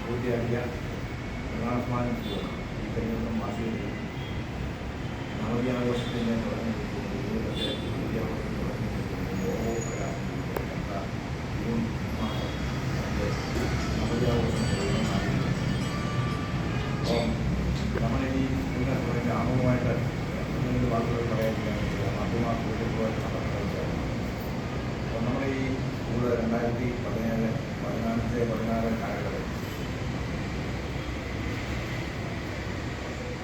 പൂർത്തിയാക്കിയ നിർമ്മാണസ്മാനം സ്കൂളാണ് ഈ കഴിഞ്ഞ ദിവസം മാസികയിൽ നവതി ആഘോഷത്തിൻ്റെ തുടങ്ങി ജീവിതത്തെ വിദ്യാഭ്യാസം തുടങ്ങി ജൂൺ മാസം നവതി ആഘോഷം അപ്പം നമ്മളിനി ഇന്ന് കുറേ ആമുഖമായിട്ട് എന്തെങ്കിലും വാക്കുകൾ പറയാതിരിക്കുകയാണെങ്കിൽ മാധ്യമ സുഹൃത്തുക്കളുമായിട്ട് സംസാരിച്ചായിരുന്നു. അപ്പം നമ്മുടെ ഈ സ്കൂള് 2017, 2015, 2016 കാലഘട്ടത്തിൽ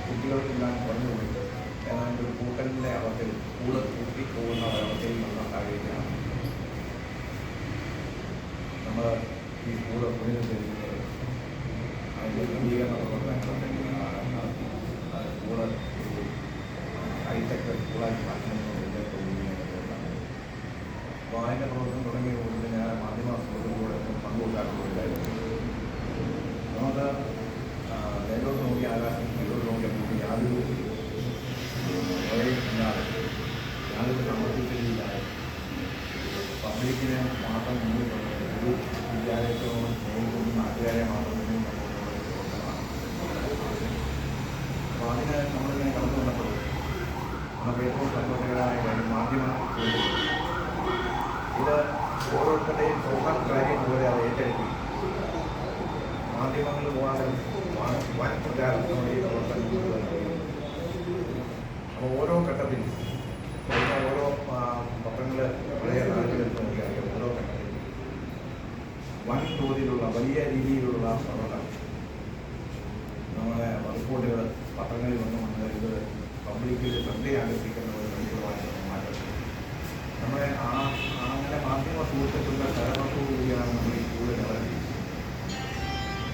കുട്ടികൾക്കെല്ലാം കുറഞ്ഞു പോയിട്ട് ഏതാണ്ട് ഒരു കൂട്ടലിൻ്റെ അവസ്ഥയിൽ സ്കൂള് കൂട്ടിപ്പോകുന്ന ഒരവസ്ഥയിൽ വന്ന സാഹചര്യമാണ് നമ്മൾ ഈ സ്കൂള് പുനരുദ്ധരിക്കുന്നത്. അതിൻ്റെ ക്രമീകരണ പ്രവർത്തനങ്ങൾ നടത്തി സ്കൂള് ഒരു ഹൈടെക് സ്കൂളാക്കി മാറ്റുന്നതിൻ്റെ തോന്നുകയാണ്. അപ്പോൾ അതിൻ്റെ പ്രവർത്തനം തുടങ്ങിയ കൂടുതൽ ഞാൻ മാധ്യമ സുഹൃത്തുക്കളോട് പങ്കുവെക്കാറുണ്ടായിരുന്നു. നമുക്ക് മേലോട്ട് നോക്കി ആകാശം മേലോട്ട് നോക്കിയാൽ നമുക്ക് യാതൊരു ഇല്ലാതെ യാതൊരു സമർപ്പിച്ചില്ലാതെ പബ്ലിക്കിനെ മാത്രം മുന്നിൽ ഒരു വിദ്യാലയത്തോട് സ്നേഹിക്കുന്ന നാട്ടുകാരെ മാത്രം മുന്നിൽ പ്രവർത്തനമാണ്. അപ്പോൾ അതിന് നമ്മളിങ്ങനെ കടന്നു വന്നപ്പോൾ നമുക്ക് ഏറ്റവും സന്തോഷകരമായ കാര്യം മാധ്യമ ഇത് ഓരോരുത്തരുടെയും സ്വന്തം കാര്യം പോലെ അത് ഏറ്റെടുത്തി മാധ്യമങ്ങൾ പോകാതെ വൻ പ്രചാരണത്തോടെ ഈ പ്രവർത്തനം. അപ്പോൾ ഓരോ ഘട്ടത്തിൽ ഓരോ പത്രങ്ങൾ പഴയ കാലങ്ങളെടുത്ത് നോക്കിയാൽ ഓരോ ഘട്ടത്തിൽ വൻ തോതിലുള്ള വലിയ രീതിയിലുള്ള പ്രവർത്തനം നമ്മുടെ റിപ്പോർട്ടുകൾ പത്രങ്ങളിൽ വന്നുകൊണ്ട് ഇത് പബ്ലിക്കിൽ ശ്രദ്ധയാകർഷിക്കുന്ന ഒരു വലിയ മാറ്റം നമ്മുടെ അങ്ങനെ മാധ്യമ സുഹൃത്തുക്കളുടെ സഹകരണത്തോടുകൂടിയാണ് നമ്മൾ ഈ സ്കൂളിൽ ഡെവലപ്പ് ചെയ്യുന്നത്.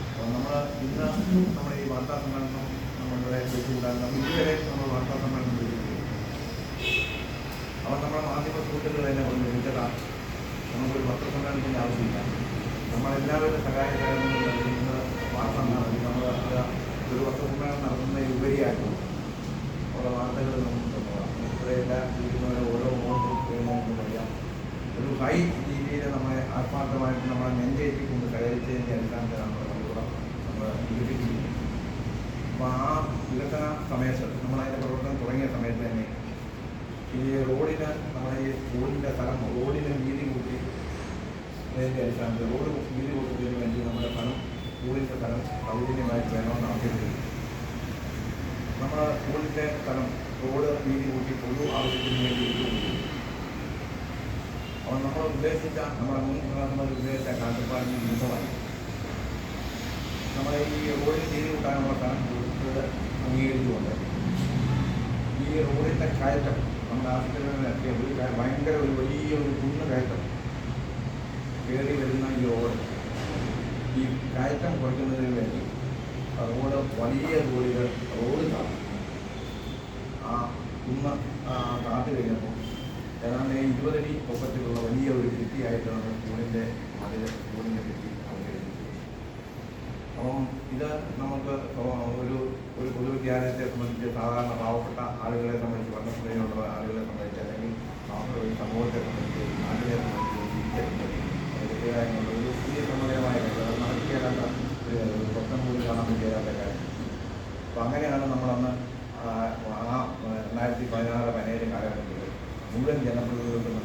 അപ്പോൾ നമ്മൾ ഇന്ന് നമ്മുടെ ഈ വാർത്താ സമ്മേളനം നമ്മളുടെ വിളിച്ചുകൂടാൻ ഇതുവരെ നമ്മൾ വാർത്താ സമ്മേളനം വിളിച്ചിട്ടുണ്ട്. അപ്പോൾ നമ്മുടെ മാധ്യമ സുഹൃത്തുക്കൾ തന്നെ ഒന്ന് വിളിച്ചതാണ്. നമുക്കൊരു പത്രസമ്മേളനത്തിൻ്റെ ആവശ്യമില്ല. നമ്മളെല്ലാവരും സഹായകരമെന്ന് ഇന്ന് വാർത്ത നമ്മൾ ഒരു പത്രസമ്മേളനം നടത്തുന്നതിന് ഉപരിയായിട്ട് ഉള്ള വാർത്തകൾ നമുക്ക് തന്നതാണ്. ഇത്രയെല്ലാം ജീവിക്കുന്നവരെ ഓരോ ഓർമ്മ അറിയാം. ഒരു ഹൈ രീതിയിൽ നമ്മളെ ആത്മാർത്ഥമായിട്ട് നമ്മളെ നെഞ്ചേറ്റിക്കൊണ്ട് സഹകരിച്ചതിൻ്റെ അടിസ്ഥാനത്തിലാണ് നമ്മളിവിടെ നമ്മൾ വികസിപ്പിക്കുന്നത്. അപ്പോൾ ആ വികസന സമയത്ത് നമ്മളതിൻ്റെ പ്രവർത്തനം തുടങ്ങിയ സമയത്ത് തന്നെ ഈ റോഡിന് നമ്മുടെ ഈ സ്കൂളിൻ്റെ സ്ഥലം റോഡിന് വീതി കൂട്ടി അതിൻ്റെ അടിസ്ഥാനത്തിൽ റോഡ് വീതി കൂട്ടുന്നതിന് വേണ്ടി നമ്മുടെ സ്ഥലം സ്കൂളിൻ്റെ സ്ഥലം സൗജന്യമായിട്ട് വേണമെന്ന് ആവശ്യപ്പെടുന്നു. നമ്മുടെ സ്കൂളിൻ്റെ സ്ഥലം റോഡ് വീതി കൂട്ടി പൊതു ആവശ്യത്തിന് വേണ്ടി വിട്ടുകൊടുക്കുന്നു. അപ്പോൾ നമ്മൾ ഉദ്ദേശിച്ച നമ്മുടെ മുൻ പ്രധാനമന്ത്രി ഉദ്ദേശിച്ച കാഴ്ചപ്പാടിന് വിരുദ്ധമായി നമ്മളെ ഈ റോഡിന് വീതി കൂട്ടാനുള്ള സ്ഥലം കൊടുത്തത് അംഗീകരിച്ചുകൊണ്ട് ഈ റോഡിൻ്റെ കയറ്റം നമ്മുടെ ആശുപത്രികളിലെത്തിയ ഒരു ഭയങ്കര ഒരു വലിയ ഒരു കുന്ന് കയറ്റം കയറി വരുന്ന ഈ റോഡ് ഈ കയറ്റം കുറയ്ക്കുന്നതിന് വേണ്ടി റോഡ് വലിയ റോഡ് താഴ്ത്തി ആ കുന്ന് താഴ്ത്തി കഴിഞ്ഞപ്പോൾ ഏതാണ്ട് 20 അടി പൊക്കത്തിലുള്ള വലിയ ഒരു ഭിത്തിയായിട്ടാണ് സ്കൂളിൻ്റെ സ്കൂളിൻ്റെ ഭിത്തി അവതരിപ്പിച്ചത്. അപ്പം ഇത് നമുക്ക് ഒരു പൊതുവിദ്യാലയത്തെ സംബന്ധിച്ച് സാധാരണ പാവപ്പെട്ട ആളുകളെ സംബന്ധിച്ച് വർണ്ണശ്രേണിയുള്ള ആളുകളെ സംബന്ധിച്ച് അല്ലെങ്കിൽ സമൂഹത്തെ സംബന്ധിച്ച് നാട്ടിനെ സംബന്ധിച്ച് ജീവിക്കുന്നത് പ്രത്യേകമായിട്ടുള്ള ഒരു പുതിയ സമുദായമായ നടത്തിയാലാത്ത ഒരു സ്വപ്നം പോലും കാണാൻ പറ്റിയാലാത്ത കാര്യം. അപ്പം അങ്ങനെയാണ് നമ്മളന്ന് 2016-17 കാലഘട്ടത്തിൽ മുഴുവൻ ജനപ്രതിനിധികൾക്കും